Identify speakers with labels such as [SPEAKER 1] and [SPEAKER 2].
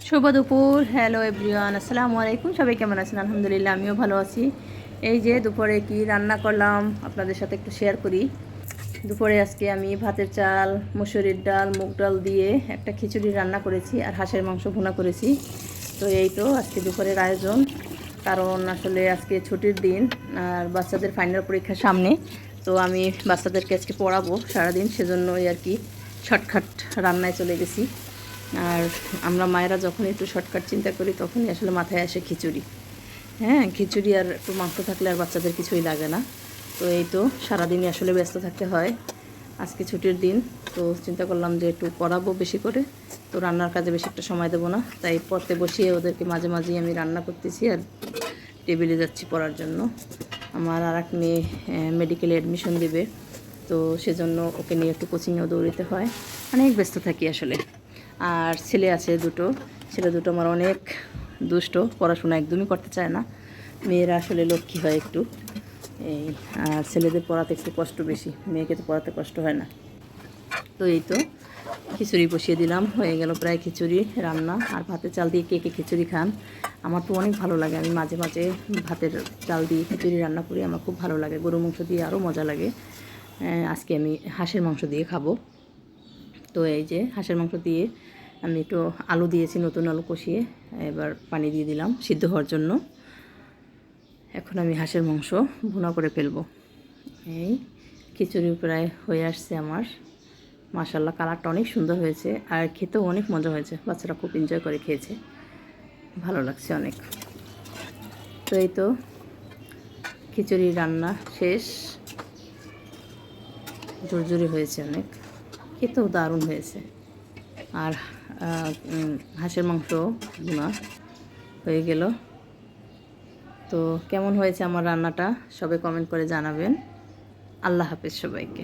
[SPEAKER 1] শুভ দুপুর। Hello everyone, আসসালামু আলাইকুম। সবাই কেমন আছেন? আলহামদুলিল্লাহ, আমিও ভালো আছি। এই যে দুপুরে কি রান্না করলাম আপনাদের সাথে একটু শেয়ার করি। দুপুরে আজকে আমি ভাতের চাল, মুসুরির ডাল, মুগ ডাল দিয়ে একটা খিচুড়ি রান্না করেছি আর হাঁসের মাংস ভুনা করেছি। তো এই তো আজকে দুপুরের আয়োজন। কারণ আসলে আজকে ছুটির দিন আর বাচ্চাদের ফাইনাল পরীক্ষা সামনে। তো আমি বাচ্চাদেরকে আজকে পড়াবো সারাদিন, সেজন্যই আর কি শর্টকাট রান্নায় চলে গেছি। আর আমরা মায়েরা যখন একটু শর্টকাট চিন্তা করি তখনই আসলে মাথায় আসে খিচুড়ি। হ্যাঁ, খিচুড়ি আর একটু মাংস থাকলে আর বাচ্চাদের কিছুই লাগে না। তো এই তো সারাদিনই আসলে ব্যস্ত থাকতে হয়। আজকে ছুটির দিন, তো চিন্তা করলাম যে একটু পড়াবো বেশি করে। তো রান্নার কাজে বেশি একটা সময় দেবো না, তাই পড়তে বসিয়ে ওদেরকে মাঝে মাঝেই আমি রান্না করতেছি আর টেবিলে যাচ্ছি পড়ার জন্য। আমার আর এক মেয়ে মেডিকেলে অ্যাডমিশন দেবে, তো সেজন্য ওকে নিয়ে একটু কোচিংয়েও দৌড়িতে হয়। অনেক ব্যস্ত থাকি আসলে। আর ছেলে আছে দুটো। ছেলে দুটো আমার অনেক দুষ্ট, পড়াশোনা একদমই করতে চায় না। মেয়েরা আসলে লক্ষ্মী হয় একটু। এই আর ছেলেদের পড়াতে একটু কষ্ট বেশি, মেয়েকে তো পড়াতে কষ্ট হয় না। তো এই তো খিচুড়ি বসিয়ে দিলাম, হয়ে গেল প্রায় খিচুড়ি রান্না। আর ভাতের চাল দিয়ে কে কে খিচুড়ি খান? আমার তো অনেক ভালো লাগে। আমি মাঝে মাঝে ভাতের চাল দিয়ে খিচুড়ি রান্না করি, আমার খুব ভালো লাগে। গরু মাংস দিয়ে আরও মজা লাগে। আজকে আমি হাঁসের মাংস দিয়ে খাবো। তো এই যে হাঁসের মাংস দিয়ে আমি একটু আলু দিয়েছি, নতুন আলু কষিয়ে। এবার পানি দিয়ে দিলাম সিদ্ধ হওয়ার জন্য। এখন আমি হাঁসের মাংস ভুনা করে ফেলবো। এই খিচুড়ি প্রায় হয়ে আসছে আমার। মাশাল্লাহ, কালারটা অনেক সুন্দর হয়েছে আর খেতেও অনেক মজা হয়েছে। বাচ্চারা খুব এনজয় করে খেয়েছে, ভালো লাগছে অনেক। তো এই তো খিচুড়ি রান্না শেষ। ঝুরঝুরি হয়েছে অনেক, খেতেও দারুণ হয়েছে। আর হাঁসের মাংস ভুনা হয়ে গেল। তো কেমন হয়েছে আমার রান্নাটা সবাই কমেন্ট করে জানাবেন। আল্লাহ হাফেজ সবাইকে।